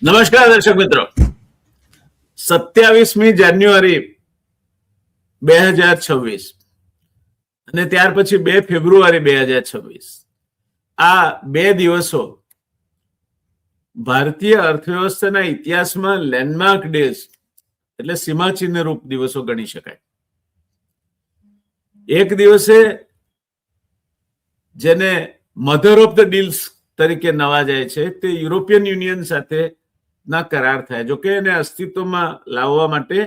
નમસ્કાર દર્શક મિત્રો, 27મી જાન્યુઆરી 2026 અને ત્યાર પછી 2 ફેબ્રુઆરી 2026 આ 2 દિવસો ભારતીય અર્થવ્યવસ્થાના ઇતિહાસમાં લેન્ડમાર્ક ડેઝ એટલે સીમાચિહ્ન રૂપ દિવસો ગણી શકાય. એક દિવસે જેને મધર ઓફ ધ ડીલ્સ તરીકે નવાજાય છે તે યુરોપિયન યુનિયન સાથે ના કરાર થાય. જોકે એને અસ્તિત્વમાં લાવવા માટે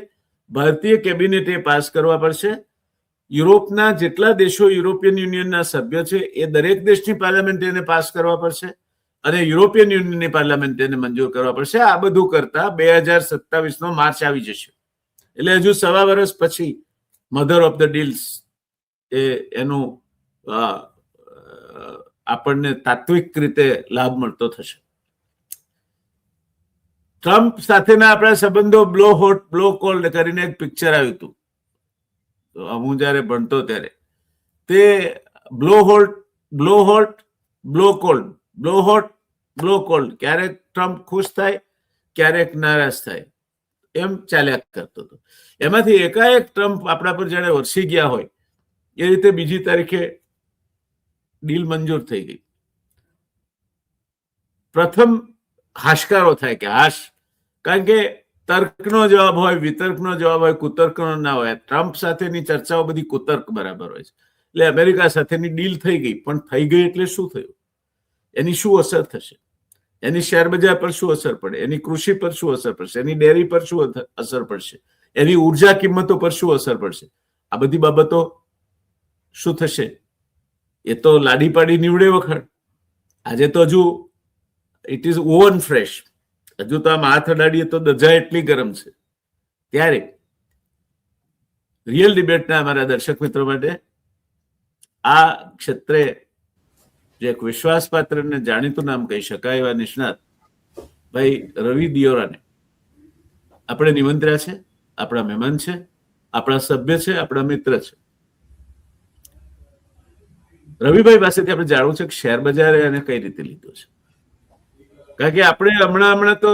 ભારતીય કેબિનેટે પાસ કરવા પડશે. યુરોપના જેટલા દેશો યુરોપિયન યુનિયનના સભ્ય છે એ દરેક દેશની પાર્લામેન્ટ એને પાસ કરવા પડશે અને યુરોપિયન યુનિયનની પાર્લામેન્ટ એને મંજૂર કરવા પડશે. આ બધું કરતા 2027નો માર્ચ આવી જશે. એટલે હજુ 1.25 વર્ષ પછી મધર ઓફ ધ ડીલ્સ એનું આપણને તાત્વિક રીતે લાભ મળતો થશે. ટ્રમ્પ સાથેના આપણા સંબંધો બ્લો હોટ બ્લો કોલ્ડ કરીને એક પિક્ચર આવ્યું હતું હું જયારે ભણતો ત્યારે. તે blow hot blow cold blow hot blow cold, ક્યારેક ટ્રમ્પ ખુશ થાય ક્યારેક નારાજ થાય, એમ ચાલ્યા કરતો હતો. એમાંથી એકાએક ટ્રમ્પ આપણા પર જાણે વરસી ગયા હોય એ રીતે બીજી તારીખે ડીલ મંજૂર થઈ ગઈ. પ્રથમ હાશકારો થાય કે હાશ, કારણ કે તર્કનો જવાબ હોય, વિતર્કનો જવાબ હોય, કુતર્કનો ના હોય. ટ્રમ્પ સાથેની ચર્ચાઓ બધી કુતર્ક બરાબર હોય છે. એટલે અમેરિકા સાથેની ડીલ થઈ ગઈ, પણ થઈ ગઈ એટલે શું થયું, એની શું અસર થશે, એની શેર બજાર પર શું અસર પડે, એની કૃષિ પર શું અસર પડશે, એની ડેરી પર શું અસર પડશે, એની ઉર્જા કિંમતો પર શું અસર પડશે, આ બધી બાબતો શું થશે એ તો લાડી પાડી નીવડે વખત. આજે તો હજુ ઇટ ઇઝ ઓવન ફ્રેશ, હજુ તો આમ હાથ અડાડીએ તો દજા એટલી ગરમ છે. ત્યારે રિયલ ડિબેટના અમારા દર્શક મિત્રો માટે આ ક્ષેત્રે જે એક વિશ્વાસપાત્ર અને જાણીતું નામ કહી શકાય એવા નિષ્ણાત ભાઈ રવિ દિયોરાને આપણે નિમંત્ર્યા છે. આપણા મહેમાન છે, આપણા સભ્ય છે, આપણા મિત્ર છે. રવિભાઈ પાસેથી આપણે જાણવું છે કે શેર બજારે એને કઈ રીતે લીધો છે. કારણ કે આપણે હમણાં તો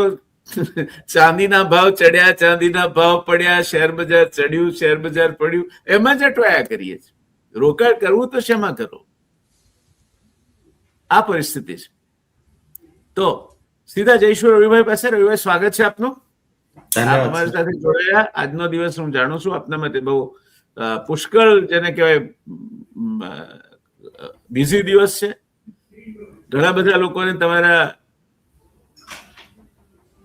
ચાંદીના ભાવ ચડ્યા, ચાંદીના ભાવ પડ્યા, શેર બજાર ચડ્યું, શેર બજાર પડ્યું, એમાં જ અટવાયા કરીએ છીએ. રોકાણ કરવું તો શેમાં કરો, આ પરિસ્થિતિ છે. તો સીધા જઈશું રવિભાઈ પાસે. રવિભાઈ, સ્વાગત છે આપનું. તમારી સાથે જોડાયા. આજનો દિવસ હું જાણું છું આપના માટે બહુ પુષ્કળ, જેને કહેવાય બિઝી દિવસ છે. ઘણા બધા લોકોને તમારા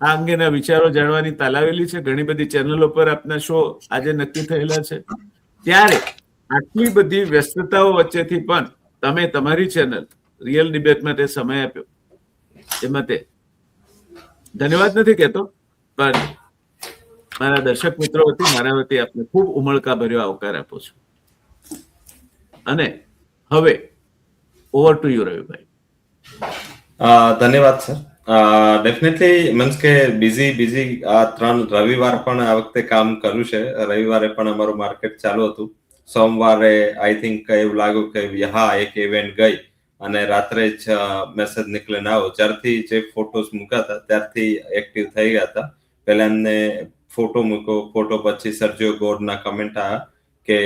આ અંગેના વિચારો જાણવાની તાલાવેલી છે. ઘણી બધી ચેનલો પર આપના શો આજે નક્કી થયેલા છે. ત્યારે આટલી બધી વ્યસ્તતાઓ વચ્ચેથી પણ તમે તમારી ચેનલ રિયલ ડિબેટ માટે સમય આપ્યો એ માટે ધન્યવાદ નથી કહેતો, પણ મારા દર્શક મિત્રો વતી, મારા વતી આપને ખૂબ ઉમળકા ભર્યો આવકાર આપો છું. અને હવે ઓવર ટુ યુ રવિભાઈ. ધન્યવાદ સર. ડેફિનેટલી મીન્સ કે બિઝી આ 3 રવિવાર પણ આ વખતે કામ કર્યું છે. રવિવારે પણ અમારું માર્કેટ ચાલુ હતું. સોમવારે આઈ થિંક એવું લાગ્યું કે હા એક ઇવેન્ટ ગઈ અને રાત્રે જ મેસેજ નીકળીને આવ્યો. જ્યારથી જે ફોટોસ મૂક્યા હતા ત્યારથી એક્ટિવ થઈ ગયા હતા. પહેલા એમને ફોટો મૂક્યો, ફોટો પછી સર્જિયો ગોરના કમેન્ટ આવ્યા કે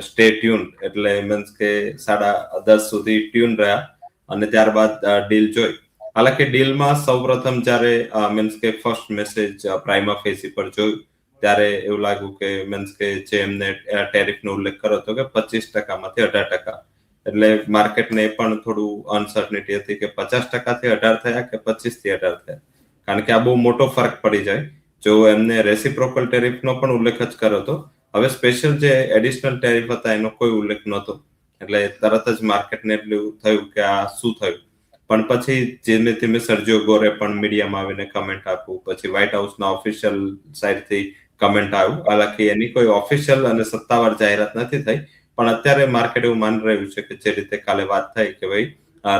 સ્ટે ટ્યુન, એટલે મીન્સ કે 10:30 સુધી ટ્યુન રહ્યા અને ત્યારબાદ ડીલ જોઈ. હાલાકી ડીલમાં સૌપ્રથમ જયારે મીન્સ કે ફર્સ્ટ મેસેજ પ્રાઇમા ફેસી પર જોયું ત્યારે એવું લાગ્યું કે મીન્સ કે જે એમને ટેરિફનો ઉલ્લેખ કર્યો હતો કે 25%માંથી 18%, એટલે માર્કેટને પણ થોડું અનસર્ટનિટી હતી કે 50%થી 18 થયા કે 25 થી 18 થયા, કારણ કે આ બહુ મોટો ફરક પડી જાય. જો એમને રેસિપ્રોકલ ટેરિફનો પણ ઉલ્લેખ જ કર્યો હતો, હવે સ્પેશિયલ જે એડિશનલ ટેરિફ હતા એનો કોઈ ઉલ્લેખ નહોતો. એટલે તરત જ માર્કેટને એટલું થયું કે આ શું થયું. પણ પછી ધીમે ધીમે સર્જિયો ગોરે પણ મીડિયામાં આવીને કમેન્ટ આપ્યું, પછી વ્હાઇટ હાઉસના ઓફિશિયલ સાઇડથી કમેન્ટ આવ્યું. હાલાકી એની કોઈ ઓફિશિયલ અને સત્તાવાર જાહેરાત નથી થઈ, પણ અત્યારે માર્કેટ એવું માની રહ્યું છે કે જે રીતે કાલે વાત થઈ કે ભાઈ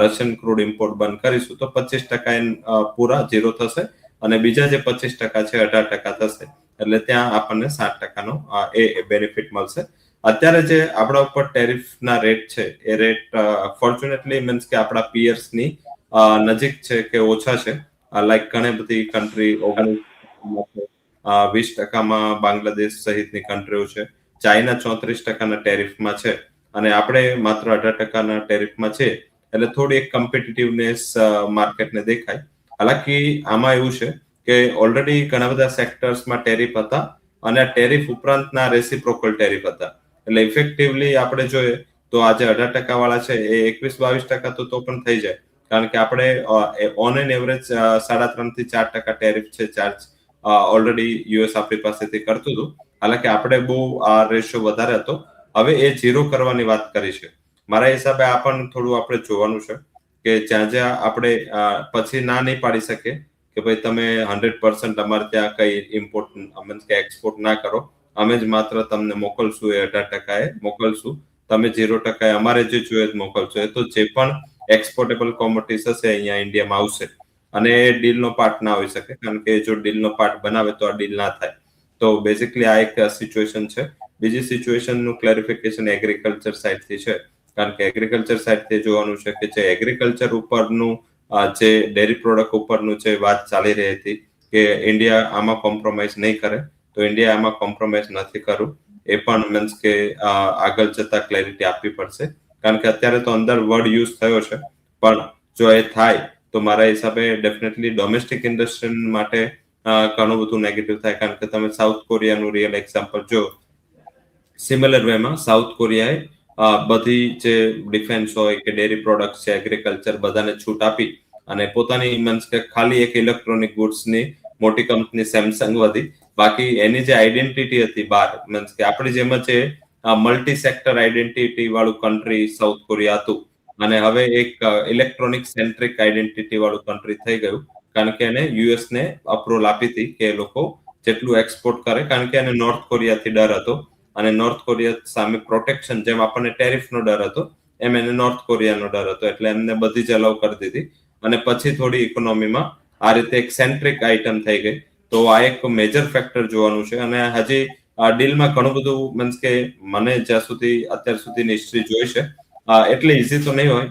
રશિયન ક્રૂડ ઇમ્પોર્ટ બંધ કરીશું તો 25% પૂરા 0 થશે અને બીજા જે 25% છે 18% થશે, એટલે ત્યાં આપણને 60%નો એ બેનિફિટ મળશે. અત્યારે જે આપણા ઉપર ટેરિફના રેટ છે એ રેટ ફોર્ચ્યુનેટલી મીન્સ કે આપણા પિયર્સની નજીક છે કે ઓછા છે, લાઈક ઘણી બધી કન્ટ્રી 20% બાંગ્લાદેશ સહિતની કન્ટ્રીઓ છે. ચાઇના 34% ટેરિફમાં છે અને આપણે માત્ર 18% ટેરિફમાં છે. એટલે થોડી એક કોમ્પિટિટિવનેસ માર્કેટને દેખાય. હાલાકી આમાં એવું છે કે ઓલરેડી ઘણા બધા સેક્ટર્સમાં ટેરિફ હતા અને આ ટેરિફ ઉપરાંતના રેસિપ્રોકલ ટેરિફ હતા. એટલે ઇફેક્ટિવલી આપણે જોઈએ તો આજે 18% વાળા છે એ 21-22% તો પણ થઈ જાય, કારણ કે આપણે ઓન એન એવરેજ 3.5 થી 4% ટેરિફ છે ચાર્જ ઓલરેડી યુએસ આપણી પાસેથી કરતું હતું. હાલાકી આપણે બહુ આ રેશિયો વધારે હતો. હવે એ ઝીરો કરવાની વાત કરી છે. મારા હિસાબે આ પણ થોડું આપણે જોવાનું છે કે જ્યાં આપણે પછી ના નહીં પાડી શકીએ કે ભાઈ તમે 100% અમારે ત્યાં કઈ ઇમ્પોર્ટ મીન્સ કે એક્સપોર્ટ ના કરો, અમે જ માત્ર તમને મોકલશું, એ 18% મોકલશું, તમે 0% અમારે જે જોઈએ મોકલશો. એ તો જે પણ એક્સપોર્ટેબલ કોમોડિટીઝ હશે અહીંયા ઇન્ડિયામાં આવશે અને એ ડીલનો પાર્ટ ના હોઈ શકે, કારણ કે જો ડીલનો પાર્ટ બનાવે તો આ ડીલ ના થાય. તો બેઝિકલી આ એક સિચ્યુએશન છે. બીજી સિચ્યુએશનનું ક્લેરિફિકેશન એગ્રીકલ્ચર સાઇડથી છે, કારણ કે એગ્રીકલ્ચર સાઇડથી જોવાનું છે કે જે એગ્રીકલ્ચર ઉપરનું જે ડેરી પ્રોડક્ટ ઉપરનું જે વાત ચાલી રહી હતી કે ઇન્ડિયા આમાં કોમ્પ્રોમાઇઝ નહીં કરે, તો ઇન્ડિયા આમાં કોમ્પ્રોમાઇઝ નથી કરવું. એ પણ મીન્સ કે આગળ જતા ક્લેરિટી આપવી પડશે, કારણ કે અત્યારે તો અંદર વર્ડ યુઝ થયો છે, પણ જો એ થાય તો મારા હિસાબે ડેફિનેટલી ડોમેસ્ટિક ઇન્ડસ્ટ્રી માટે ઘણું બધું નેગેટિવ થાય. કારણ કે તમે સાઉથ કોરિયાનું રિયલ એક્ઝામ્પલ જો, સિમિલર વેમાં સાઉથ કોરિયાએ બધી જે ડિફેન્સ હોય કે ડેરી પ્રોડક્ટ છે, એગ્રીકલ્ચર, બધાને છૂટ આપી અને પોતાની મીન્સ કે ખાલી એક ઇલેક્ટ્રોનિક ગુડ્સની મોટી કંપની સેમસંગ વધી, બાકી એની જે આઈડેન્ટિટી હતી બહાર, મીન્સ કે આપણી જેમ જ મલ્ટી સેક્ટર આઈડેન્ટિટી વાળું કન્ટ્રી સાઉથ કોરિયા હતું અને હવે એક ઇલેક્ટ્રોનિક સેન્ટ્રિક આઈડેન્ટિટી વાળું કન્ટ્રી થઈ ગયું, કારણ કે એને યુએસ ને અપ્રુવલ આપી હતી કે એ લોકો જેટલું એક્સપોર્ટ કરે, કારણ કે એને નોર્થ કોરિયાથી ડર હતો અને નોર્થ કોરિયા સામે પ્રોટેક્શન, જેમ આપણને ટેરિફનો ડર હતો એમ એને નોર્થ કોરિયાનો ડર હતો, એટલે એમને બધી જ અલાઉ કરી દીધી અને પછી થોડી ઇકોનોમીમાં આ રીતે એક સેન્ટ્રિક આઇટમ થઈ ગઈ. તો આ એક મેજર ફેક્ટર જોવાનું છે અને હજી આ ડીલમાં ઘણું બધું મીન્સ કે મને જ્યાં સુધી અત્યાર સુધીની હિસ્ટ્રી જોઈ છે એટલે ઇઝી તો નહીં હોય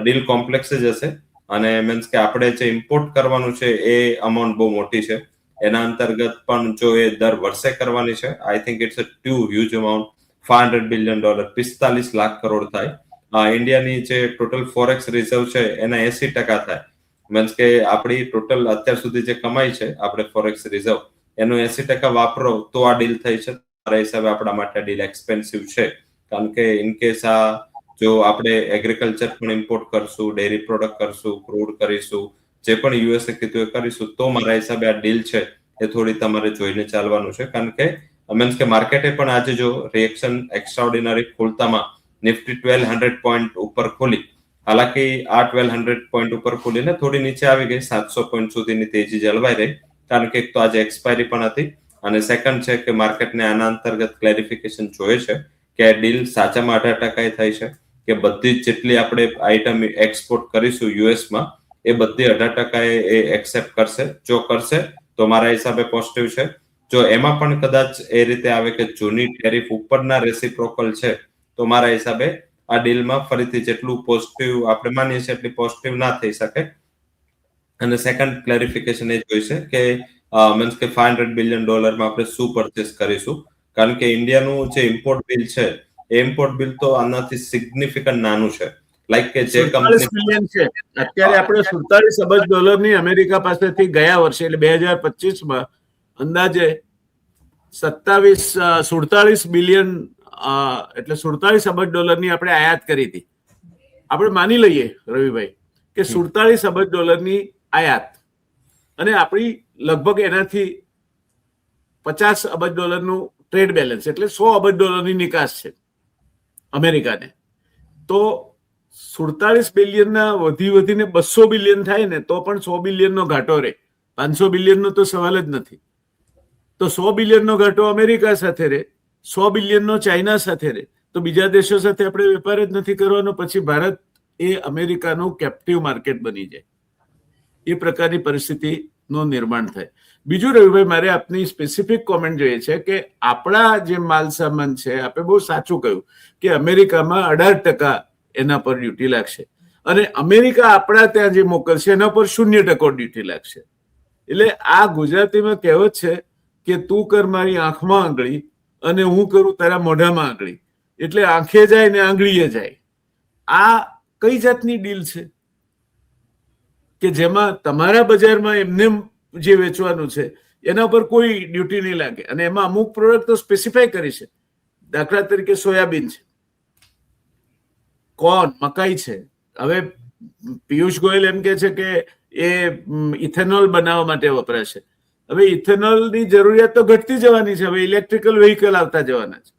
ડીલ કોમ્પ્લેક્સ જ હશે અને મીન્સ કે આપણે જે ઇમ્પોર્ટ કરવાનું છે એ અમાઉન્ટ બહુ મોટી છે. એના અંતર્ગત પણ જો એ દર વર્ષે કરવાની છે, I think it's a too huge amount. $500 billion, 45 લાખ કરોડ થાય. ઇન્ડિયાની જે ટોટલ ફોરેક્સ રિઝર્વ છે એના 80% થાય. મીન્સ કે આપણી ટોટલ અત્યાર સુધી જે કમાઈ છે આપણે ફોરેક્સ રિઝર્વ એનો 80% વાપરો તો આ ડીલ થઈ છે. મારા હિસાબે આપણા માટે ડીલ એક્સપેન્સિવ છે, કારણ કે ઇન કેસ જો આપણે એગ્રીકલ્ચર પણ ઇમ્પોર્ટ કરશું, ડેરી પ્રોડક્ટ કરશું, ક્રૂડ કરીશું, જે પણ યુએસએ કીધું એ કરીશું, તો મારા હિસાબે આ ડીલ છે એ થોડી તમારે જોઈને ચાલવાનું છે. કારણ કે મીન્સ કે માર્કેટે પણ આજે જો રિએક્શન એક્સ્ટ્રાઓર્ડિનરી ખોલતામાં નિફ્ટી 1200 પોઈન્ટ ઉપર ખોલી, હાલાકી આ 1200 પોઈન્ટ ઉપર ખોલીને થોડી નીચે આવી ગઈ, 700 પોઈન્ટ સુધીની તેજી જળવાઈ રહી, કારણ કે એક તો આજે એક્સપાયરી પણ હતી અને સેકન્ડ છે કે માર્કેટને આના અંતર્ગત ક્લેરિફિકેશન જોઈએ છે કે આ ડીલ સાચામાં 18% થઈ છે કે બધી જ જેટલી આપણે આઈટમ એક્સપોર્ટ કરીશું યુએસમાં એ બધી 18% એ એક્સેપ્ટ કરશે. જો કરશે તો મારા હિસાબે પોઝિટિવ છે. જો એમાં પણ કદાચ એ રીતે આવે કે જૂની ટેરિફ ઉપરના રેસિપ્રોકલ છે, તો મારા હિસાબે આ ડીલમાં ફરીથી જેટલું પોઝિટિવ આપણે માનીએ છીએ એટલી પોઝિટિવ ના થઈ શકે. અને સેકન્ડ ક્લેરિફિકેશન એ જોઈશે કે મીન્સ કે $500 બિલિયન આપણે શું પરચેસ કરીશું, કારણ કે ઇન્ડિયાનું જે ઇમ્પોર્ટ બિલ છે એ ઇમ્પોર્ટ બિલ તો આનાથી સિગ્નિફિકન્ટ નાનું છે. લાઈક કે જે કંપની બિલિયન છે અત્યારે આપણે $47 અબજ અમેરિકા પાસેથી ગયા વર્ષે એટલે 2025માં અંદાજે 47 બિલિયન એટલે $47 અબજ આપણે આયાત કરી હતી. આપણે માની લઈએ રવિભાઈ કે $47 અબજની આયાત અને આપણી લગભગ એનાથી $50 અબજ ટ્રેડ બેલેન્સ એટલે $100 અબજની નિકાસ છે અમેરિકાને. તો 47 બિલિયનના વધીને 200 બિલિયન થાય ને તો પણ 100 બિલિયનનો ઘાટો રહે. 500 બિલિયનનો તો સવાલ જ નથી. તો 100 બિલિયનનો ઘાટો અમેરિકા સાથે રહે, 100 બિલિયનનો ચાઇના સાથે રહે, તો બીજા દેશો સાથે આપણે વેપાર જ નથી કરવાનો. પછી ભારત એ અમેરિકાનું કેપ્ટિવ માર્કેટ બની જાય, એ પ્રકારની પરિસ્થિતિનું નિર્માણ થાય. બીજું રવિભાઈ, મારે આપની સ્પેસિફિક કોમેન્ટ જોઈએ છે કે આપણા જે માલ સામાન છે, આપણે બહુ સાચું કહ્યું કે અમેરિકામાં 18% એના પર ડ્યુટી લાગશે અને અમેરિકા આપણા ત્યાં જે મોકલશે એના પર 0% ડ્યુટી લાગશે. એટલે આ ગુજરાતીમાં કહેવત છે કે તું કર મારી આંખમાં આંગળી અને હું કરું તારા મોઢામાં આંગળી, એટલે આંખે જાય ને આંગળીએ જાય. આ કઈ જાતની ડીલ છે કે જેમાં તમારા બજારમાં એમને જે વેચવાનું છે એના પર કોઈ ડ્યુટી નહીં લાગે, અને એમાં અમુક પ્રોડક્ટ તો સ્પેસિફાય કરી છે. દાખલા તરીકે સોયાબીન છે, કોર્ન, મકાઈ છે. હવે પિયુષ ગોયલ એમ કે છે કે એ ઇથેનોલ બનાવવા માટે વપરાશે. હવે ઇથેનોલની જરૂરિયાત તો ઘટતી જવાની છે. હવે ઇલેક્ટ્રિકલ વેહિકલ આવતા જવાના છે.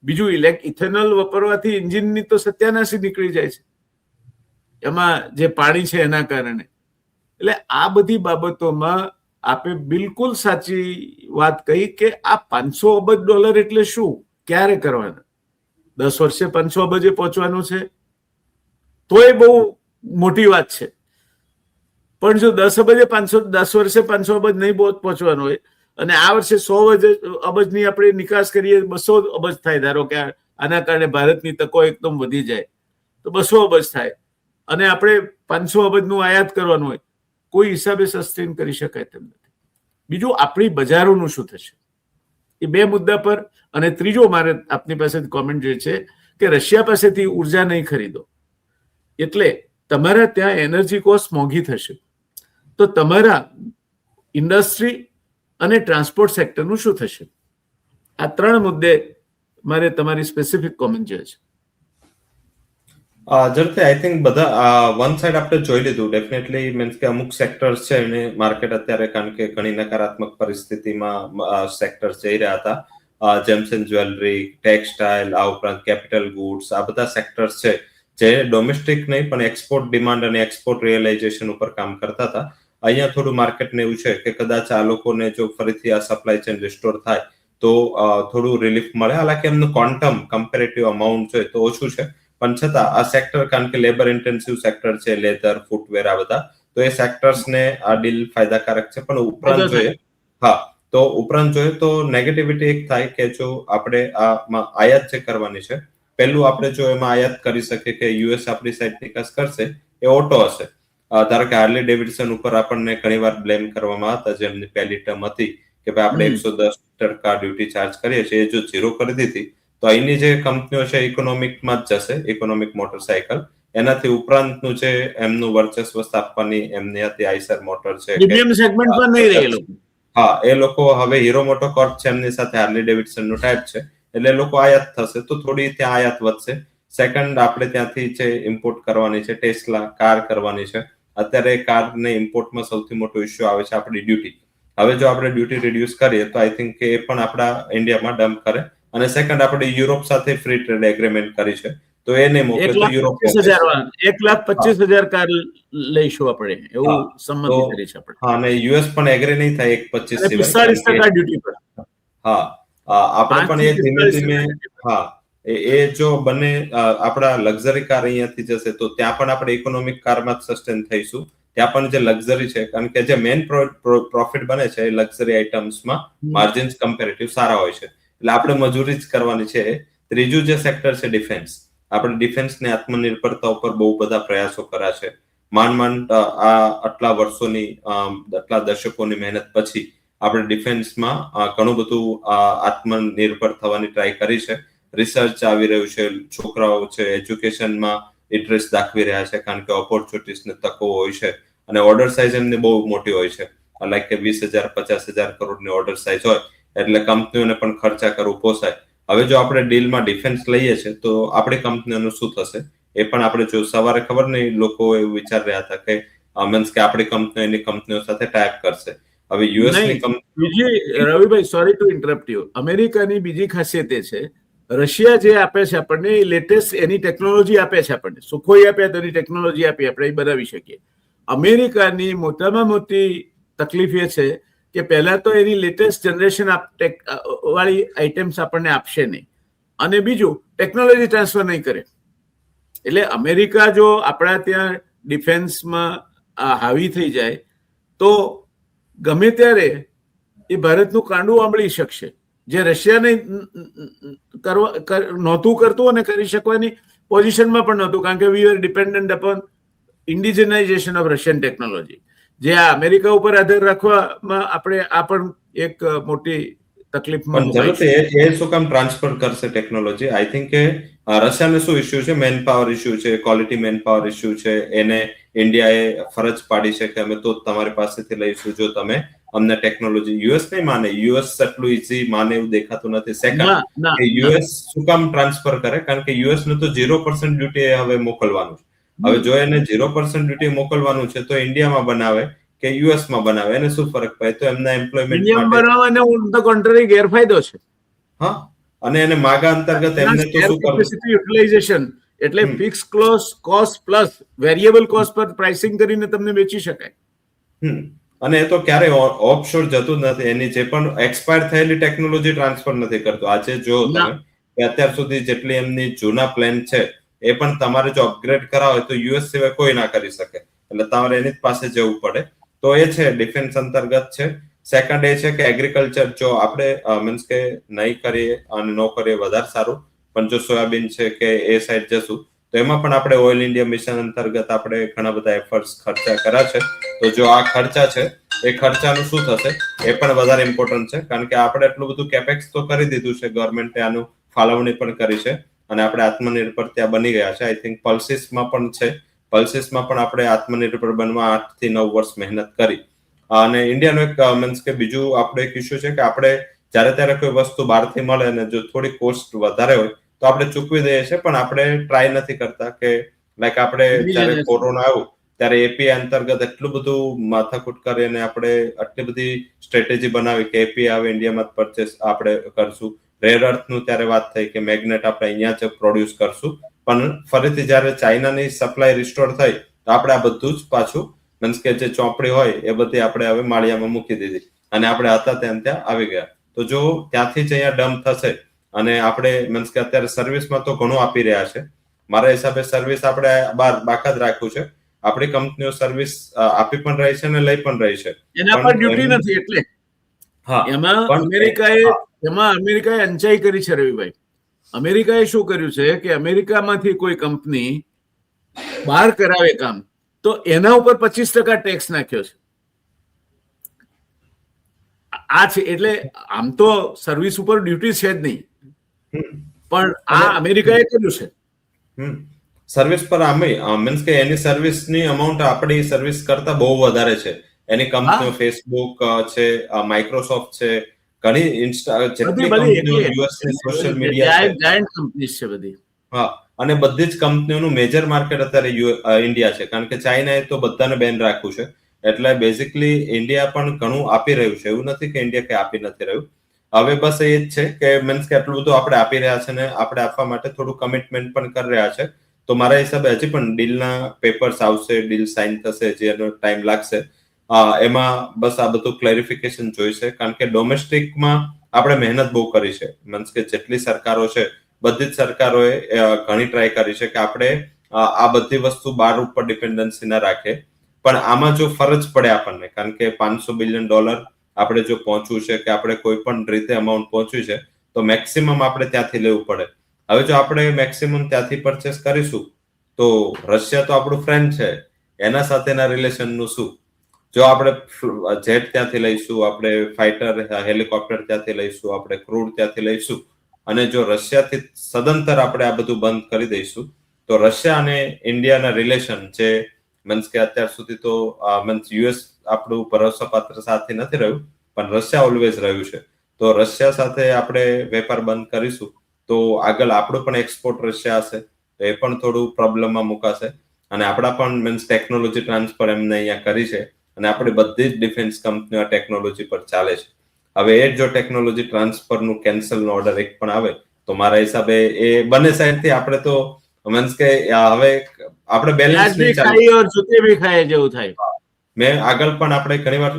બીજું ઇથેનોલ વાપરવાથી એન્જિનની તો સત્યાનાશી નીકળી જાય છે એમાં જે પાણી છે એના કારણે. એટલે આ બધી બાબતોમાં આપે બિલકુલ સાચી વાત કહી કે આ $500 અબજ એટલે શું, ક્યારે કરવાના? 10 વર્ષે 500 અબજે પહોંચવાનું છે તો એ બહુ મોટી વાત છે. પણ જો 10 વર્ષે 500 અબજ નહીં પહોંચવાનું હોય અને આ વર્ષે 100 અબજની આપણે નિકાસ કરીએ, 200 અબજ થાય. ધારો કે આના કારણે ભારતની તકો એકદમ વધી જાય તો 200 અબજ થાય, અને આપણે 500 અબજનું આયાત કરવાનું હોય, કોઈ હિસાબે સસ્ટેન કરી શકાય તેમ નથી. બીજું, આપણી બજારોનું શું થશે? એ બે મુદ્દા પર. અને ત્રીજો, મારે આપની પાસે કોમેન્ટ જે છે કે રશિયા પાસેથી ઉર્જા નહીં ખરીદો એટલે તમારા ત્યાં એનર્જી કોસ્ટ મોંઘી થશે, તો તમારા ઇન્ડસ્ટ્રી અને ટ્રાન્સપોર્ટ સેક્ટરનું શું થશે? આ 3 મુદ્દે મારે તમારી સ્પેસિફિક કોમેન્ટ જોઈએ છે. ઝડપથી આઈ થિંક બધા વન સાઈડ આપણે જોઈ લીધું. ડેફિનેટલી મીન્સ કે અમુક સેક્ટર્સ છે એને માર્કેટ અત્યારે, કારણ કે ઘણી નકારાત્મક પરિસ્થિતિમાં સેક્ટર્સ જઈ રહ્યા હતા. જેમ્સ એન્ડ જ્વેલરી, ટેક્સટાઇલ, આ ઉપરાંત કેપિટલ ગુડ્સ, આ બધા સેક્ટર્સ છે જે ડોમેસ્ટિક નહીં પણ એક્સપોર્ટ ડિમાન્ડ અને એક્સપોર્ટ રિયલાઇઝેશન ઉપર કામ કરતા હતા. અહીંયા થોડું માર્કેટને એવું છે કે કદાચ આ લોકોને જો ફરીથી આ સપ્લાય ચેન રિસ્ટોર થાય તો થોડું રિલીફ મળે. હાલાકી એમનું ક્વોન્ટમ કમ્પેરેટિવ અમાઉન્ટ છે તો ઓછું છે, પણ છતાં આ સેક્ટર, કારણ કે લેબર ઇન્ટેન્સિવ સેક્ટર છે, લેધર, ફૂટવેર, આ બધા, તો એ સેક્ટર્સને આ ડીલ ફાયદાકારક છે. પણ ઉપરાંત જોઈએ તો નેગેટિવિટી એક થાય કે જો આપણે આમાં આયાત જે કરવાની છે, પહેલું આપણે જો એમાં આયાત કરી શકીએ કે યુએસ આપણી સાઈડ નિકાસ કરશે એ ઓટો હશે. ધારો કે હાર્લી ડેવિડસન ઉપર આપણને ઘણીવાર બ્લેમ કરવામાં હતા, જેમની પહેલી ટર્મ હતી કે ભાઈ આપણે 110% ડ્યુટી ચાર્જ કરીએ છીએ, એ જો 0 કરી દીધી તો અહીંની જે કંપનીઓ છે ઇકોનોમિકમાં જ જશે, ઇકોનોમિક મોટરસાયકલ. એનાથી ઉપરાંતનું જે એમનું વર્ચસ્વ સ્થાપવાની એમની હતી આઈસર મોટર છે, પ્રીમિયમ સેગમેન્ટમાં નહીં રહેલું. હા, એ લોકો હવે હીરો મોટોકોર્પ છે એમની સાથે હાર્લી ડેવિડસન નું ટાઈપ છે, એટલે લોકો આયાત થશે તો થોડી ત્યાં આયાત વધશે. સેકન્ડ, આપણે ત્યાંથી જે ઇમ્પોર્ટ કરવાની છે, ટેસ્લા કાર કરવાની છે. અત્યારે કારને ઇમ્પોર્ટમાં સૌથી મોટો ઇશ્યુ આવે છે આપણી ડ્યુટી. હવે જો આપણે ડ્યુટી રિડ્યુસ કરીએ તો આઈ થિંક કે એ પણ આપણા ઇન્ડિયામાં ડમ્પ કરે. અને સેકન્ડ, આપણે યુરોપ સાથે ફ્રી ટ્રેડ એગ્રીમેન્ટ કરી છે તો એ નહીં મોકલે તો યુરોપ 1,25,000 કાર લઈશું આપણે, એવું સંમતિ કરી છે આપણે. હા, અને યુએસ પણ એગ્રી નહીં થાય 1.25 45% ડ્યુટી પર. હા, આપણે પણ એ ધીમે ધીમે, હા, એ જો બંને આપણા લક્ઝરી કાર અહીંયાથી જશે તો ત્યાં પણ આપણે ઇકોનોમિક કારમાં જ સસ્ટેન થઈશું. ત્યાં પણ જે લક્ઝરી છે, કારણ કે જે મેઇન પ્રોફિટ બને છે લક્ઝરી આઇટમ્સમાં માર્જિન્સ કમ્પેરેટિવ સારા હોય છે, એટલે આપણે મજૂરી જ કરવાની છે. ત્રીજું જે સેક્ટર છે ડિફેન્સ. આપણે ડિફેન્સની આત્મનિર્ભરતા ઉપર બહુ બધા પ્રયાસો કર્યા છે. માંડ આ આટલા વર્ષોની, આટલા દશકોની મહેનત પછી આપણે ડિફેન્સમાં ઘણું બધું આત્મનિર્ભર થવાની ટ્રાય કરી છે. રિસર્ચ આવી રહ્યું છે, છોકરાઓ છે એજ્યુકેશનમાં ઇન્ટરેસ્ટ દાખવી રહ્યા છે, કારણ કે ઓપોર્ચ્યુનિટીઝ ને તકો હોય છે, અને ઓર્ડર સાઇઝ એમની બહુ મોટી હોય છે. લાઈક કે 20,000 50,000 કરોડની ઓર્ડર સાઇઝ હોય એટલે કંપનીઓને પણ ખર્ચા કરવું પોસાય. હવે જો આપણે ડીલમાં ડિફેન્સ લઈએ છીએ તો આપણી કંપનીઓનું શું થશે એ પણ આપણે જો સવારે ખબર નહીં, લોકો એવું વિચાર રહ્યા હતા કે મીન્સ કે આપણી કંપનીઓ એની કંપનીઓ સાથે ટાઈપ કરશે. હવે યુએસ ની બીજી, રવિભાઈ સોરી ટુ ઇન્ટરપ્ટ યુ, અમેરિકાની બીજી ખાસિયત એ છે, રશિયા જે આપે છે આપણને લેટેસ્ટ એની ટેકનોલોજી આપે છે આપણને, સુખોઈ આપે તો એની ટેકનોલોજી આપી આપણે એ બનાવી શકીએ. અમેરિકાની મોટામાં મોટી તકલીફ એ છે કે પહેલા તો એની લેટેસ્ટ જનરેશન વાળી આઇટમ્સ આપણને આપશે નહીં, અને બીજું ટેકનોલોજી ટ્રાન્સફર નહીં કરે. એટલે અમેરિકા જો આપણા ત્યાં ડિફેન્સમાં હાવી થઈ જાય તો ગમે ત્યારે એ ભારતનું કાંડું આંબળી શકશે, જે રશિયાને નહોતું કરતું અને કરી શકવાની પોઝિશનમાં પણ નહોતું, કારણ કે we are dependent upon indigenisation of Russian technology, જે આ અમેરિકા ઉપર આધાર રાખવામાં આપણે આ પણ એક મોટી તકલીફમાં પણ જરૂરથી એ શું કામ ટ્રાન્સફર કરશે ટેકનોલોજી? આઈ થિંક કે રશિયાને શું ઇસ્યુ છે? મેન પાવર ઇસ્યુ છે, ક્વોલિટી મેન પાવર ઇસ્યુ છે. એને ઇન્ડિયાએ ફરજ પાડી છે કે અમે તો તમારી પાસેથી લઈશું જો તમે અમને ટેકનોલોજી. યુએસ નહીં માને, યુએસ એટલું ઇઝી માને એવું દેખાતું નથી. સેકન્ડ, કે યુએસ શું કામ ટ્રાન્સફર કરે? કારણ કે યુએસ ને તો 0% ડ્યુટી હવે મોકલવાનું છે. હવે જો એને 0% ડ્યુટી મોકલવાનું છે તો ઇન્ડિયામાં બનાવે કે યુએસ માં બનાવે, એને શું ફરક પડે? તો એમના એમ્પ્લોયમેન્ટ બનાવવાને ઓન ધ કોન્ટ્રરી ગેરફાયદો છે. હા, અને એને માગા અંતર્ગત એમને તો શું કરવું? કેપેસિટી યુટિલાઇઝેશન એટલે fix cost plus variable cost પર પ્રાઇસિંગ કરીને તમને વેચી શકાય. અને એ તો ક્યારેય ઓફશોર જતું જ નથી. એની જે પણ એક્સપાયર થયેલી ટેકનોલોજી ટ્રાન્સફર નથી કરતો. આજે જો તમે કે અત્યાર સુધી જેટલી એમની જૂના પ્લાન છે એ પણ તમારે જો અપગ્રેડ કરાવો હોય તો યુએસ સિવાય કોઈ ના કરી શકે. એટલે તમારે એની જ પાસે જવું પડે. તો એ છે ડિફેન્સ અંતર્ગત છે. સેકન્ડ એ છે કે એગ્રીકલ્ચર જો આપણે મીન્સ કે નહીં કરીએ અને ન કરીએ વધારે સારું, પણ જો સોયાબીન છે કે એ સાઈડ જશું તો એમાં પણ આપણે ઓઇલ ઇન્ડિયા મિશન અંતર્ગત આપણે ઘણા બધા એફર્ટ્સ ખર્ચા કર્યા છે. તો જો આ ખર્ચા છે એ ખર્ચાનું શું થશે એ પણ વધારે ઇમ્પોર્ટન્ટ છે. કારણ કે આપણે એટલું બધું કેપેક્સ તો કરી દીધું છે, ગવર્મેન્ટે આનું ફાળવણી પણ કરી છે અને આપણે આત્મનિર્ભર ત્યાં બની ગયા છે. આઈ થિંક પલ્સીસમાં પણ છે. પલ્સીસમાં પણ આપણે આત્મનિર્ભર બનવા 8 થી 9 વર્ષ મહેનત કરી. અને ઇન્ડિયાનો એક મીન્સ કે બીજું આપણો એક ઇસ્યુ છે કે આપણે જ્યારે ત્યારે કોઈ વસ્તુ બહારથી મળે અને જો થોડી કોસ્ટ વધારે હોય તો આપણે ચૂકવી દઈએ છીએ, પણ આપણે ટ્રાય નથી કરતા કે લાઈક આપણે જ્યારે કોરોના આવ્યું ત્યારે એપીઆઈ અંતર્ગત એટલું બધું માથાકૂટ કરીને આપણે આટલી બધી સ્ટ્રેટેજી બનાવી કે એપીઆઈ આવે ઇન્ડિયામાં જ પરચેસ આપણે કરશું. રેર અર્થનું ત્યારે વાત થઈ કે મેગ્નેટ આપણે અહીંયા જ પ્રોડ્યુસ કરશું, પણ ફરીથી જ્યારે ચાઇનાની સપ્લાય રિસ્ટોર થઈ તો આપણે આ બધું જ પાછું મીન્સ કે જે ચોપડી હોય એ બધી આપણે હવે માળિયામાં મૂકી દીધી અને આપણે હતા ત્યાં આવી ગયા. તો જો ત્યાંથી જ અહીંયા ડમ્પ થશે અને આપણે મીન્સ કે અત્યારે સર્વિસમાં તો ઘણું આપી રહ્યા છે. મારા હિસાબે સર્વિસ આપણે બહાર બાકાત રાખ્યું છે. આપણી કંપનીઓ સર્વિસ આપી પણ રહી છે અને લઈ પણ રહી છે. એના પર ડ્યુટી નથી એટલે એમાં અમેરિકાએ અંચાઈ કરી છે રવિભાઈ. અમેરિકાએ શું કર્યું છે કે અમેરિકામાંથી કોઈ કંપની બહાર કરાવે કામ તો એના ઉપર 25% ટેક્સ નાખ્યો છે. આ છે એટલે આમ તો સર્વિસ ઉપર ડ્યુટી છે જ નહીં, પણ આ અમેરિકાએ કર્યું છે. સર્વિસ પર મીન્સ કે એની સર્વિસની અમાઉન્ટ આપણી સર્વિસ કરતા બહુ વધારે છે. એની કંપનીઓ ફેસબુક છે, માઇક્રોસોફ્ટ છે, ઘણી જેટલી કંપનીઓ યુએસની સોશિયલ મીડિયા છે, જાયન્ટ કંપનીઝ છે બધી. હા, અને બધી જ કંપનીઓનું મેજર માર્કેટ અત્યારે ઇન્ડિયા છે. કારણ કે ચાઇનાએ તો બધાને બેન રાખ્યું છે. એટલે બેઝિકલી ઇન્ડિયા પણ ઘણું આપી રહ્યું છે. એવું નથી કે ઇન્ડિયા કઈ આપી નથી રહ્યું. હવે બસ એ જ છે કે મીન્સ કે આટલું બધું આપણે આપી રહ્યા છે ને આપણે આપવા માટે થોડું કમિટમેન્ટ પણ કરી રહ્યા છે. તો મારા હિસાબે હજી પણ ડીલના પેપર્સ આવશે, ડીલ સાઇન થશે, જેનો ટાઈમ લાગશે. એમાં બસ આ બધું ક્લેરિફિકેશન જોઈશે. કારણ કે ડોમેસ્ટિકમાં આપણે મહેનત બહુ કરી છે. મીન્સ કે જેટલી સરકારો છે બધી જ સરકારોએ ઘણી ટ્રાય કરી છે કે આપણે આ બધી વસ્તુ બહાર ઉપર ડિપેન્ડન્સી ના રાખે. પણ આમાં જો ફરજ પડે આપણને, કારણ કે $500 બિલિયન આપણે જો પહોંચવું છે કે આપણે કોઈ પણ રીતે અમાઉન્ટ પહોંચ્યું છે તો મેક્સિમમ આપણે ત્યાંથી લેવું પડે. હવે જો આપણે મેક્સિમમ ત્યાંથી પરચેસ કરીશું તો રશિયા તો આપણું ફ્રેન્ડ છે, એના સાથેના રિલેશનનું શું? જો આપણે જેટ ત્યાંથી લઈશું, આપણે ફાઇટર હેલિકોપ્ટર ત્યાંથી લઈશું, આપણે ક્રૂડ ત્યાંથી લઈશું અને જો રશિયાથી સદંતર આપણે આ બધું બંધ કરી દઈશું તો રશિયા અને ઇન્ડિયાના રિલેશન જે મીન્સ કે અત્યાર સુધી તો મીન્સ યુએસ આપણું ભરોસાપાત્ર સાથી નથી રહ્યું, પણ રશિયા ઓલવેઝ રહ્યું છે. તો રશિયા સાથે આપણે વેપાર બંધ કરીશું તો આગળ આપણું પણ એક્સપોર્ટ રશિયા હશે તો એ પણ થોડું પ્રોબ્લેમમાં મુકાશે. અને આપણા પણ મીન્સ ટેકનોલોજી ટ્રાન્સફર એમને અહીંયા કરી છે અને આપણી બધી જ ડિફેન્સ કંપનીઓ ટેકનોલોજી પર ચાલે છે. હવે એ જો ટેકનોલોજી ટ્રાન્સફરનું કેન્સલનો ઓર્ડર એક પણ આવે તો મારા હિસાબે એ બંને સાઈડથી આપણે તો મીન્સ કે હવે આપણે બેલેન્સ નહીં ખાય જેવું થાય. મેં આગળ પણ આપણે ઘણીવાર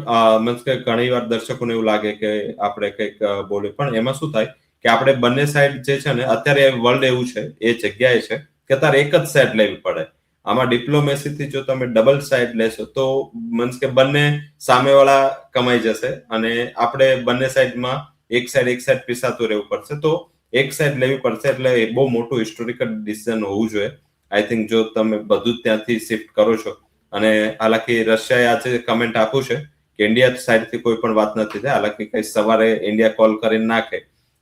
મીન્સ કે ઘણીવાર દર્શકોને એવું લાગે કે આપણે કંઈક બોલ્યું, પણ એમાં શું થાય કે આપણે બંને સાઈડ જે છે ને અત્યારે વર્લ્ડ એવું છે એ જગ્યાએ છે કે તારે એક જ સાઈડ લેવી પડે. આમાં ડિપ્લોમેસીથી જો તમે ડબલ સાઈડ લેશો તો મીન્સ કે બંને સામેવાળા કમાઈ જશે અને આપણે બંને સાઈડમાં એક સાઈડ પીસાતું રહેવું પડશે. તો એક સાઈડ લેવી પડશે એટલે એ બહુ મોટું હિસ્ટોરિકલ ડિસિઝન હોવું જોઈએ. આઈ થિંક જો તમે બધું જ ત્યાંથી શિફ્ટ કરો છો, અને હાલાકી રશિયાએ આજે કમેન્ટ આપ્યું છે કે ઇન્ડિયા સાઈડથી કોઈ પણ વાત નથી થઈ, હાલાકી કઈ સવારે ઇન્ડિયા કોલ કરીને નાખે,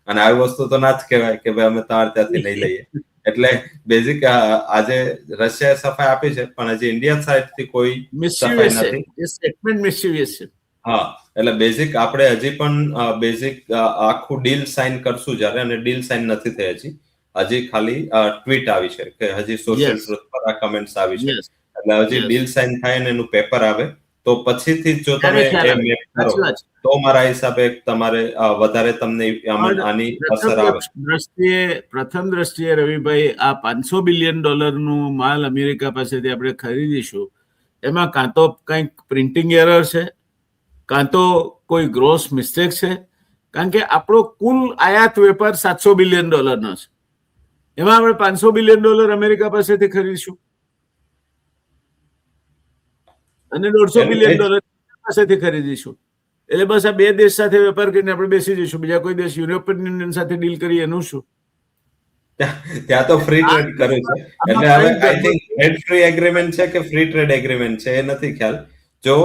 અને આવી વસ્તુ તો ના જ કહેવાય કે ભાઈ અમે તમારે ત્યાંથી લઈ લઈએ. એટલે બેઝિક આજે રશિયાએ સફાઈ આપી છે, પણ હજી ઇન્ડિયા સાઈડથી કોઈ સફાઈ નથી. સ્ટેટમેન્ટ મિસચીવિયસ છે. હા, એટલે બેઝિક આપણે હજી પણ બેઝિક આખું ડીલ સાઇન કરશું જ્યારે, અને ડીલ સાઇન નથી થઈ હજી ખાલી ટ્વીટ આવી છે કે હજી સોશિયલ ટ્રુથ પર આ કમેન્ટ્સ આવી છે. એટલે હજી ડીલ સાઇન થાય ને એનું પેપર આવે તો પછીથી જો તમે એ મેપ કરો તો મારા હિસાબે તમારે વધારે તમને આની અસર આવે. પ્રથમ દ્રષ્ટિએ રવિભાઈ, આ $500 બિલિયન નું માલ અમેરિકા પાસેથી આપણે ખરીદીશું, એમાં કાં તો કંઈક પ્રિન્ટિંગ એરર છે, કાં તો કોઈ ગ્રોસ મિસ્ટેક છે, કારણ કે આપણો કુલ આયાત વેપાર $700 બિલિયન નો છે. એમાં આપણે $500 બિલિયન અમેરિકા પાસેથી ખરીદીશું અને $150 બિલિયન પાસેથી ખરીદીશું. એટલે બસ આ બે દેશ સાથે વેપાર કરીને આપણે બેસી જઈશું. બીજા કોઈ દેશ યુરોપિયન યુનિયન સાથે ડીલ કરીએ એનું શું? ત્યાં તો ફ્રી ટ્રેડ કર્યું છે. એટલે હવે I think trade free agreement છે કે ફ્રી ટ્રેડ એગ્રીમેન્ટ છે એ નથી ખ્યાલ. જો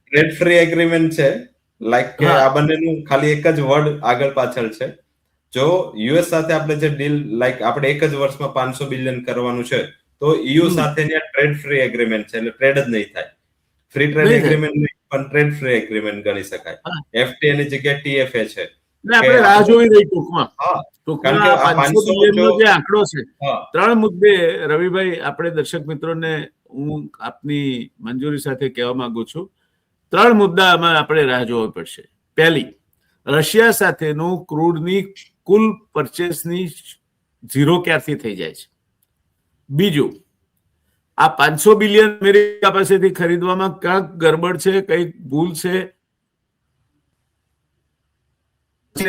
ટ્રેડ ફ્રી એગ્રીમેન્ટ છે, લાઈક કે આ બંનેનું ખાલી એક જ વર્ડ આગળ પાછળ છે. જો યુએસ સાથે આપણે જે ડીલ, લાઈક આપણે એક જ વર્ષમાં $500 બિલિયન કરવાનું છે, તો EU સાથેની ટ્રેડ ફ્રી એગ્રીમેન્ટ છે, એટલે ટ્રેડ જ નહીં થાય. ફ્રી ટ્રેડ એગ્રીમેન્ટ નહીં, પણ ટ્રેડ ફ્રી એગ્રીમેન્ટ ગણી શકાય. FTA ની જગ્યાએ TFA છે. આપણે રાહ જોઈ રહી ટૂંકમાં. કારણ કે $500 બિલિયનનો જે આંકડો છે, 3 મુદ્દે રવિભાઈ આપણે દર્શક મિત્રોને હું આપની મંજૂરી સાથે કહેવા માંગુ છું. 3 મુદ્દામાં આપણે રાહ જોવી પડશે. પહેલી, રશિયા સાથેનું ક્રૂડની કુલ પરચેસની 0 ક્યારથી થઈ જાય છે. બીજું, આ $500 બિલિયન અમેરિકા પાસેથી ખરીદવામાં ક્યાંક ગડબડ છે, કઈક ભૂલ છે,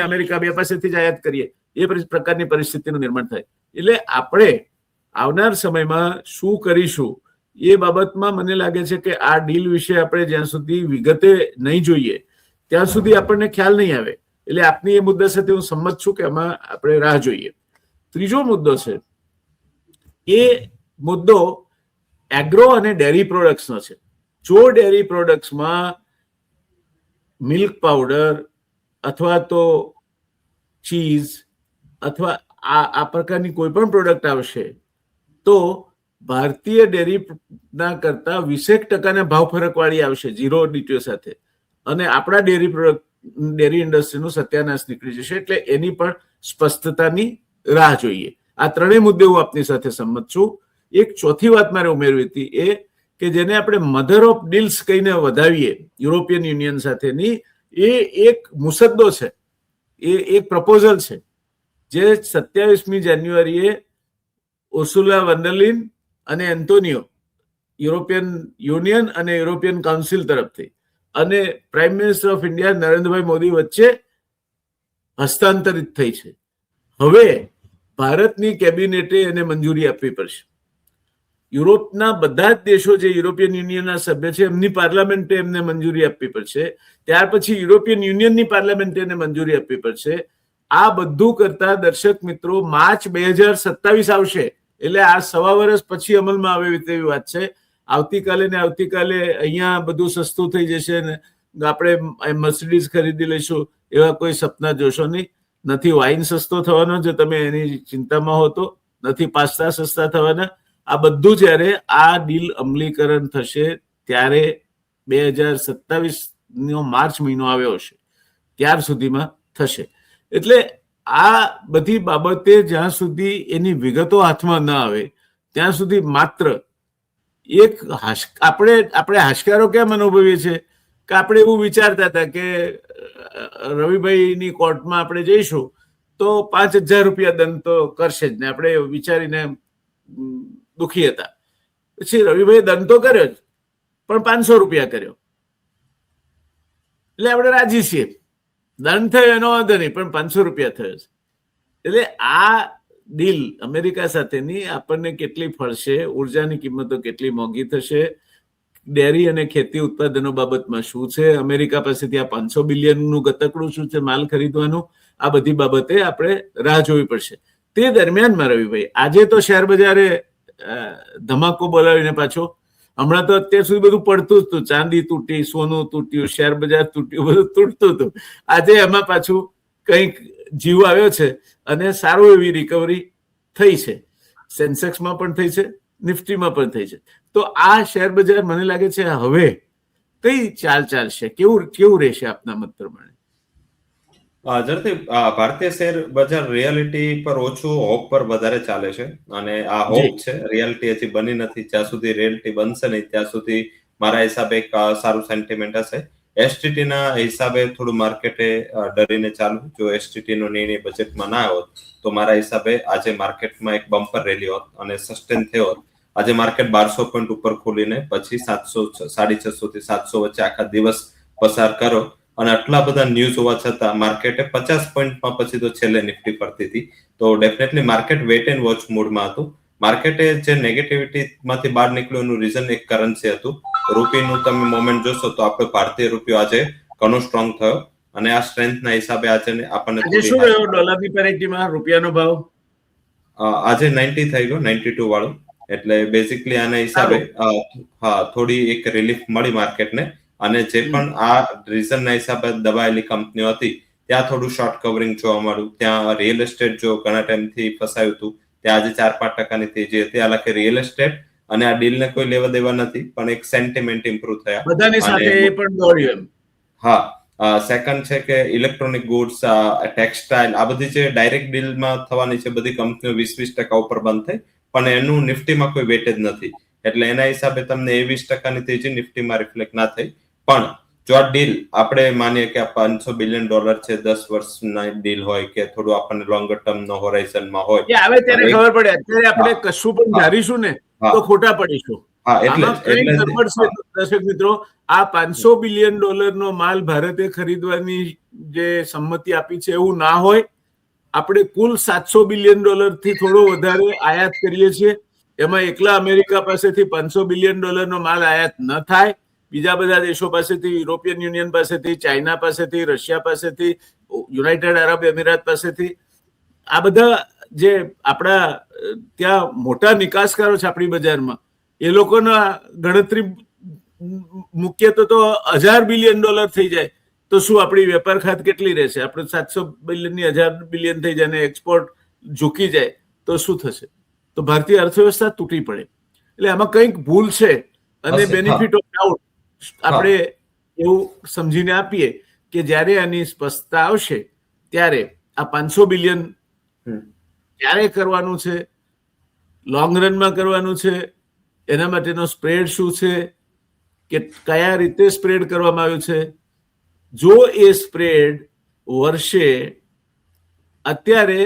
અમેરિકા બે પાસેથી જ આયાત કરીએ, એ પ્રકારની પરિસ્થિતિનું નિર્માણ થાય. એટલે આપણે આવનાર સમયમાં શું કરીશું એ બાબતમાં મને લાગે છે કે આ ડીલ વિશે આપણે જ્યાં સુધી વિગતે નહીં જોઈએ ત્યાં સુધી આપણને ખ્યાલ નહીં આવે. એટલે આપની એ મુદ્દા સાથે હું સંમત છું કે આમાં આપણે રાહ જોઈએ. ત્રીજો મુદ્દો છે, એ મુદ્દો એગ્રો અને ડેરી પ્રોડક્ટ્સનો છે. જો ડેરી પ્રોડક્ટ્સમાં મિલ્ક પાવડર અથવા તો ચીઝ અથવા આ પ્રકારની કોઈ પણ પ્રોડક્ટ આવશે તો ભારતીય ડેરીના કરતા 20% ભાવ ફરક વાળી આવશે, 0 DTO સાથે, અને આપણા ડેરી ઇન્ડસ્ટ્રીનું સત્યાનાશ નીકળી જશે. એટલે એની પણ સ્પષ્ટતાની રાહ જોઈએ. આ ત્રણેય મુદ્દે હું આપની સાથે સંમત છું. એક ચોથી વાત મારે ઉમેરવી હતી, એ કે જેને આપણે મધર ઓફ ડીલ્સ કહીને વધાવીએ યુરોપિયન યુનિયન સાથેની, એ એક મુસદ્દો છે, એ એક પ્રપોઝલ છે જે 27મી જાન્યુઆરીએ ઉર્સુલા વન્ડરલિન અને એન્ટોનિયો, યુરોપિયન યુનિયન અને યુરોપિયન કાઉન્સિલ તરફથી, અને prime minister of India Narendrabhai Modi વચ્ચે હસ્તાંતરિત થઈ છે. હવે ભારતની કેબિનેટે એને મંજૂરી આપવી પડશે. યુરોપના બધા જ દેશો જે યુરોપિયન યુનિયનના સભ્ય છે એમની પાર્લામેન્ટે એમને મંજૂરી આપવી પડશે. ત્યાર પછી યુરોપિયન યુનિયનની પાર્લામેન્ટે એને મંજૂરી આપવી પડશે. આ બધું કરતા દર્શક મિત્રો માર્ચ 2027 આવશે. એટલે આ 1.25 વર્ષ પછી અમલમાં આવે તેવી વાત છે. આવતીકાલે અહીંયા બધું સસ્તું થઈ જશે ને આપણે મર્સિડીઝ ખરીદી લઈશું એવા કોઈ સપના જોશો નહીં. નથી વાઇન સસ્તો થવાનો જો તમે એની ચિંતામાં હો તો, નથી પાસ્તા સસ્તા થવાના. આ બધું જ્યારે આ ડીલ અમલીકરણ થશે ત્યારે 2027 માર્ચ મહિનો આવ્યો હશે ત્યાર સુધીમાં થશે. એટલે આ બધી બાબતે જ્યાં સુધી એની વિગતો હાથમાં ન આવે ત્યાં સુધી માત્ર એક આપણે હાશકારો કેમ અનુભવીએ છીએ કે આપણે એવું વિચારતા હતા કે રવિભાઈની કોર્ટમાં આપણે જઈશું તો 5,000 રૂપિયા દંડ તો કરશે જ ને, આપણે વિચારીને દુખી હતા. પછી રવિભાઈ દંડ તો કર્યો જ, પણ 500 રૂપિયા કર્યો એટલે આપણે રાજી છીએ. દંડ થયો એનો વાંધો નહીં, પણ 500 રૂપિયા થયો છે. એટલે આ ડીલ અમેરિકા સાથેની આપણને કેટલી ફળશે, ઉર્જાની કિંમતો કેટલી મોંઘી થશે, ડેરી અને ખેતી ઉત્પાદનો બાબતમાં શું છે, અમેરિકા પાસેથી આ $500 બિલિયનનું ગતકડું શું છે માલ ખરીદવાનું, આ બધી બાબતે આપણે રાહ જોવી પડશે. તે દરમિયાનમાં રવિભાઈ આજે તો શેર બજારે ધમાકો બોલાવીને પાછો. હમણાં તો અત્યાર સુધી બધું પડતું જ હતું, ચાંદી તૂટી, સોનું તૂટ્યું, શેર બજાર તૂટ્યું, બધું તૂટતું હતું. આજે એમાં પાછું કંઈક જીવ આવ્યો છે અને સારું એવી રિકવરી થઈ છે. સેન્સેક્સમાં પણ થઈ છે, નિફ્ટીમાં પણ થઈ છે. તો આ શેર બજાર મને લાગે છે હવે કઈ ચાલ ચાલશે, કેવું રહેશે આપના મત પ્રમાણે? ઝડપથી ભારતીય શેર બજાર રિયાલિટી પર ઓછું, હોપ પર વધારે ચાલે છે. અને આ હોપ છે, રિયાલિટી હજી બની નથી. જ્યાં સુધી રિયાલિટી બનશે નહીં ત્યાં સુધી મારા હિસાબે એક સારું સેન્ટિમેન્ટ હશે. એસટીટી ના હિસાબે થોડું માર્કેટે ડરીને ચાલુ. જો એસટીટી નો નિર્ણય બજેટમાં ના હોત તો મારા હિસાબે આજે માર્કેટમાં એક બમ્પર રેલી હોત અને સસ્ટેન થયો હોત. આજે માર્કેટ 1200 પોઈન્ટ ઉપર ખોલીને પછી 700, 650 થી 700 વચ્ચે આખા દિવસ પસાર કરો અને આટલા બધા ન્યૂઝ હોવા છતાં માર્કેટે 50 પોઈન્ટમાં પછી તો છેલ્લે નિફ્ટી પડતી હતી. તો definitely market weight and watch મોડમાં હતું. માર્કેટે જે નેગેટિવિટી માંથી બહાર નીકળ્યું એનું રીઝન એક કરન્સી હતું. રૂપીનું તમે મોમેન્ટ જોશો તો આપણો ભારતીય રૂપિયો આજે ઘણો સ્ટ્રોંગ થયો અને આ સ્ટ્રેન્થના હિસાબે આજે આપણને શું રહ્યો ડોલરની પેરિટીમાં રૂપિયાનો ભાવ? આજે 90 થઈ ગયો, 92 વાળું. એટલે બેઝિકલી આના હિસાબે થોડી એક રિલીફ મળી માર્કેટને. અને જે પણ આ રીઝનના હિસાબે દબાયેલી કંપનીઓ હતી ત્યાં થોડું શોર્ટ કવરિંગ જોવા મળ્યું. ત્યાં રિયલ એસ્ટેટ જો ઘણા ટાઈમથી ફસાયું હતું ત્યાં આજે 4-5% તેજી હતી. હાલાકી રિયલ એસ્ટેટ અને આ ડીલને કોઈ લેવા દેવા નથી, પણ એક સેન્ટિમેન્ટ ઇમ્પ્રુવ થયા બધાની સાથે પણ દોડ્યું. હા, સેકન્ડ છે કે ઇલેક્ટ્રોનિક ગુડ્સ, ટેક્સટાઇલ, આ બધી જે ડાયરેક્ટ ડીલમાં થવાની છે બધી કંપનીઓ 20% ઉપર બંધ થઈ, પણ એનું નિફ્ટીમાં કોઈ વેટેજ નથી. એટલે એના હિસાબે તમને 20% તેજી નિફ્ટીમાં રિફ્લેક્ટ ના થઈ. પણ જો આ ડીલ આપણે માનીએ કે આ $500 બિલિયન છે, 10 વર્ષના ડીલ હોય કે થોડું આપણને લોંગર ટર્મનો હોરાઇઝનમાં હોય, આવે ત્યારે ખબર પડે. અત્યારે આપણે કશું પણ ધારીશું ને તો ખોટા પડીશું. દર્શક મિત્રો, આ $500 બિલિયન નો માલ ભારતે ખરીદવાની જે સંમતિ આપી છે એવું ના હોય. આપણે કુલ $700 બિલિયન થી થોડો વધારે આયાત કરીએ છીએ. એમાં એકલા અમેરિકા પાસેથી $500 બિલિયન નો માલ આયાત ન થાય. બીજા બધા દેશો પાસેથી, યુરોપિયન યુનિયન પાસેથી, ચાઇના પાસેથી, રશિયા પાસેથી, યુનાઇટેડ અરબ એમિરાત પાસેથી, આ બધા જે આપણા ત્યાં મોટા નિકાસકારો છે આપણી બજારમાં, એ લોકોના ગણતરી મૂકીએ તો $1000 બિલિયન થઈ જાય. તો શું આપણી વેપાર ખાત કેટલી રહેશે? આપણે 700 બિલિયનની 1000 બિલિયન થઈ જાય અને એક્સપોર્ટ ઝૂકી જાય તો શું થશે? તો ભારતીય અર્થવ્યવસ્થા તૂટી પડે. એટલે આમાં કંઈક ભૂલ છે અને બેનિફિટ ઓફ ડાઉટ આપણે એવું સમજીને આપીએ કે જ્યારે આની સ્પષ્ટતા આવશે ત્યારે આ $500 બિલિયન ક્યારે કરવાનું છે, લોંગ રનમાં કરવાનું છે, એના માટેનો સ્પ્રેડ શું છે, કે કયા રીતે સ્પ્રેડ કરવામાં આવ્યું છે. જો એ સ્પ્રેડ વર્ષે અત્યારે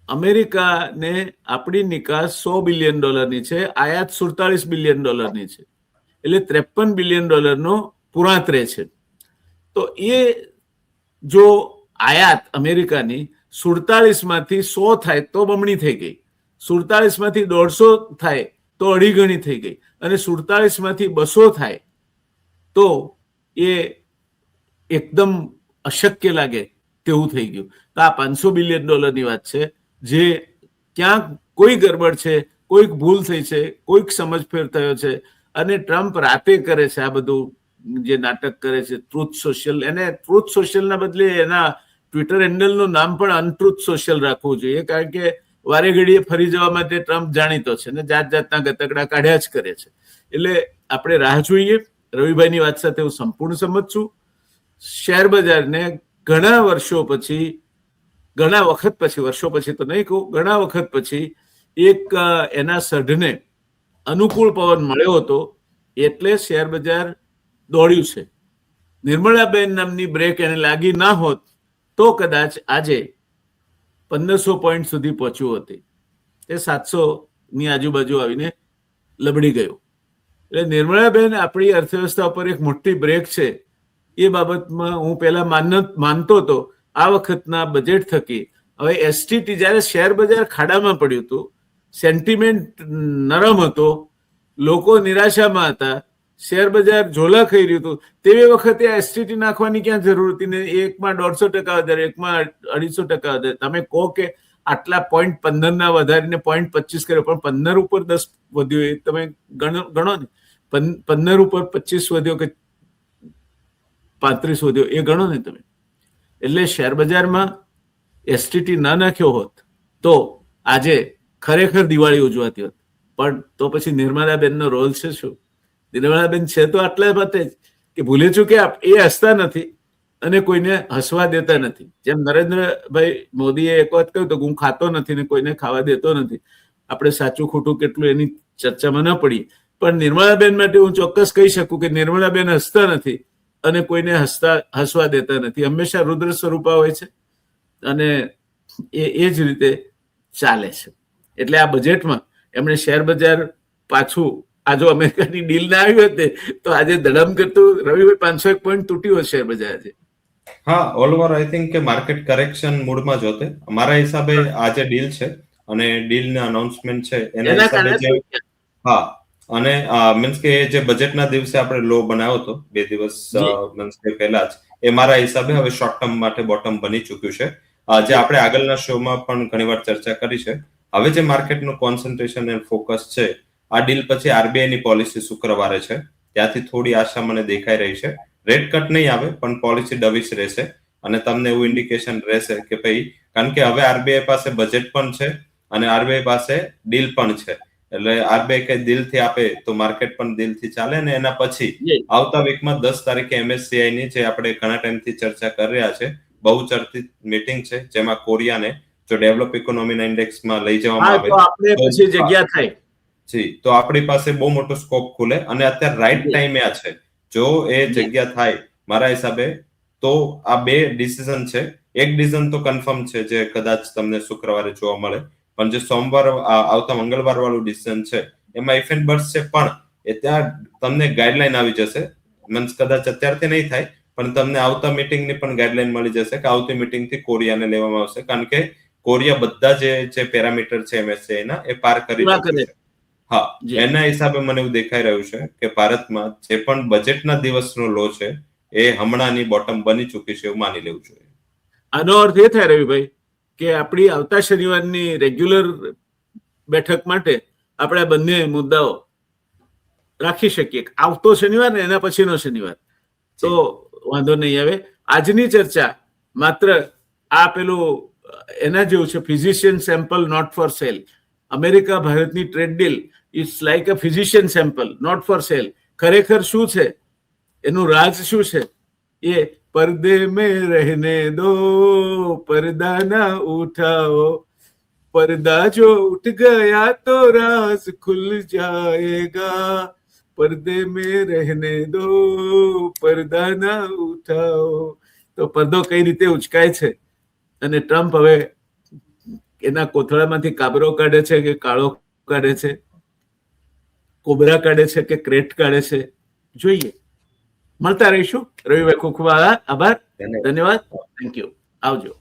અમેરિકાને આપણી નિકાસ $100 બિલિયન છે, આયાત $47 બિલિયન છે, એટલે $53 બિલિયન પુરાંતરે છે. તો એ જો આયાત અમેરિકાની 47 માંથી 100 થાય તો બમણી થઈ ગઈ, 47 માંથી 150 થાય તો અઢી ગણી થઈ ગઈ, અને 47 માંથી 200 થાય તો એ એકદમ અશક્ય લાગે તેવું થઈ ગયું. તો આ $500 બિલિયન ની વાત છે, જે ક્યાંક કોઈ ગડબડ છે, કોઈક ભૂલ થઈ છે, કોઈક સમજફેર થયો છે, અને ટ્રમ્પ રાતે કરે છે આ બધું જે નાટક કરે છે. ટ્રુથ સોશિયલ, એને ટ્રુથ સોશિયલના બદલે એના ટ્વિટર હેન્ડલનું નામ પણ અનટ્રુથ સોશિયલ રાખવું જોઈએ, કારણ કે વારે ઘડીએ ફરી જવા માટે ટ્રમ્પ જાણીતો છે ને જાત જાતના ગતકડા કાઢ્યા જ કરે છે. એટલે આપણે રાહ જોઈએ. રવિભાઈની વાત સાથે હું સંપૂર્ણ સંમત છું. શેર બજારને ઘણા વર્ષો પછી, ઘણા વખત પછી, વર્ષો પછી તો નહીં કહું, ઘણા વખત પછી એક એના સઢને અનુકૂળ પવન મળ્યો હતો, એટલે શેર બજાર દોડ્યું છે. નિર્મળાબેન નામની બ્રેક એને લાગી ના હોત તો કદાચ આજે 1500 પોઈન્ટ સુધી પહોંચ્યું હતી. તે 700 આજુબાજુ આવીને લબડી ગયું. એટલે નિર્મળાબેન આપણી અર્થવ્યવસ્થા ઉપર એક મોટી બ્રેક છે. એ બાબતમાં હું પહેલા માનતો હતો. આ વખતના બજેટ થકી હવે એસટીટી, જ્યારે શેર બજાર ખાડામાં પડ્યું હતું, સેન્ટિમેન્ટ નરમ હતો, લોકો નિરાશામાં હતા, શેર બજાર ઝોલા ખાઈ રહ્યું હતું, તેવી વખતે એસટીટી નાખવાની ક્યાં જરૂર હતી ને? એકમાં 150% વધારે, એકમાં 250% વધારે. તમે કહો કે આટલા 0.15 વધારીને 0.25 કર્યો, પણ 15 ઉપર 10 વધ્યો એ તમે ગણો ને, 15 ઉપર 25 વધ્યો કે 35 વધ્યો એ ગણો ને તમે. એટલે શેર બજારમાં એસટીટી ના નાખ્યો હોત તો આજે ખરેખર દિવાળી ઉજવાતી હોત. પણ તો પછી નિર્મલાબેનનો રોલ છે શું? નિર્મલાબેન છે તો આટલા માટે જ કે ભૂલે ચૂકે એ હસતા નથી અને કોઈને હસવા દેતા નથી. જેમ નરેન્દ્રભાઈ મોદીએ એક વાત કહ્યું તો હું ખાતો નથી ને કોઈને ખાવા દેતો નથી. આપણે સાચું ખોટું કેટલું એની ચર્ચામાં ન પડીએ, પણ નિર્મલાબેન માટે હું ચોક્કસ કહી શકું કે નિર્મલાબેન હસતા નથી અને કોઈને હસવા દેતા નથી. હંમેશા રુદ્ર સ્વરૂપા હોય છે અને એ જ રીતે ચાલે છે. એટલે આ બજેટમાં એમણે શેર બજાર પાછું, આ જો અમેરિકાની ડીલ ના આવી હોત તો આજે ધડમ કરતું રવિભાઈ 501 પોઈન્ટ તૂટ્યું હોત શેર બજાર આજે. હા, ઓલ ઓવર આઈ થિંક કે માર્કેટ કરેક્શન મૂડમાં જ હોતે. મારા હિસાબે આ જે ડીલ છે અને ડીલના અનાઉન્સમેન્ટ છે એના હિસાબે હા, અને મીન્સ કે જે બજેટના દિવસે આપણે લો બનાવ્યો હતો 2 દિવસ મીન્સ કે પહેલા જ, એ મારા હિસાબે હવે શોર્ટ ટર્મ માટે બોટમ બની ચૂક્યું છે. જે આપણે આગળના શોમાં પણ ઘણીવાર ચર્ચા કરી છે. હવે જે માર્કેટનું કોન્સન્ટ્રેશન અને ફોકસ છે, આ ડીલ પછી આરબીઆઈ ની પોલિસી શુક્રવારે છે, ત્યાંથી થોડી આશા મને દેખાઈ રહી છે. રેટ કટ નહીં આવે પણ પોલિસી ડવિશ રહેશે અને તમને એવું ઇન્ડિકેશન રહેશે કે ભાઈ, કારણ કે હવે આરબીઆઈ પાસે બજેટ પણ છે અને આરબીઆઈ પાસે ડીલ પણ છે. એટલે આરબીઆઈ કઈ દિલથી આપે તો માર્કેટ પણ દિલથી ચાલે. અને એના પછી આવતા વીકમાં 10 તારીખે MSCI ની જે આપણે ઘણા ટાઈમથી ચર્ચા કરી રહ્યા છે, બહુ ચર્ચિત મીટિંગ છે, જેમાં કોરિયાને જો ડેવલપ ઇકોનોમીના ઇન્ડેક્સમાં લઈ જવામાં આવે તો આપણે પછી જગ્યા થાય જી, તો આપણી પાસે બહુ મોટો સ્કોપ ખુલે અને અત્યારે રાઈટ ટાઈમે આ છે. જો એ જગ્યા થાય મારા હિસાબે તો આ 2 ડિસિઝન છે. એક ડિસિઝન તો કન્ફર્મ છે જે કદાચ તમને શુક્રવારે જોવા મળે, પણ જે સોમવાર આવતા મંગળવાર વાળું ડિસિઝન છે એમાં ઇફ એન્ડ બટ્સ છે, પણ એ ત્યાં તમને ગાઈડલાઈન આવી જશે. મીન્સ કદાચ અત્યારથી નહીં થાય પણ તમને આવતા મીટિંગની પણ ગાઈડલાઈન મળી જશે કે આવતી મીટિંગથી કોરિયાને લેવામાં આવશે, કારણ કે કોરિયા બધા જે પેરામીટર છે MSCI ના એ પાર કરી ચૂક્યું છે. હા, એના હિસાબે મને એવું દેખાઈ રહ્યું છે કે ભારતમાં જે પણ બજેટના દિવસનો લો છે એ હમણાંની બોટમ બની ચૂકી છે એવું માની લેવું જોઈએ. આનો અર્થ એ થાય રવિભાઈ કે આપણી આવતા શનિવારની રેગ્યુલર બેઠક માટે આપણે બંને મુદ્દાઓ રાખી શકીએ. આવતો શનિવાર ને એના પછીનો શનિવાર તો વાંધો નહીં આવે. આજની ચર્ચા માત્ર આ પેલું એના જેવું છે, physician sample not for sale. America ભારતની trade deal it's like a physician sample not for sale. ખરેખર શું છે, એનું રાજ શું છે, એ पर्दे में रहने दो, पर्दा ना उठाओ, पर्दा जो उठ गया तो राज खुल जाएगा, पर्दे में रहने दो, पर्दा ना उठाओ. તો પડદો કઈ રીતે ઉચકાય છે અને ટ્રમ્પ હવે એના કોથળામાંથી કાબરો કાઢે છે કે કાળો કાઢે છે, કોબરા કાઢે છે કે ક્રેટ કાઢે છે, જોઈએ. મળતા રહીશું રવિભાઈ. ખૂબ ખૂબ આભાર. ધન્યવાદ. Thank you. આવજો.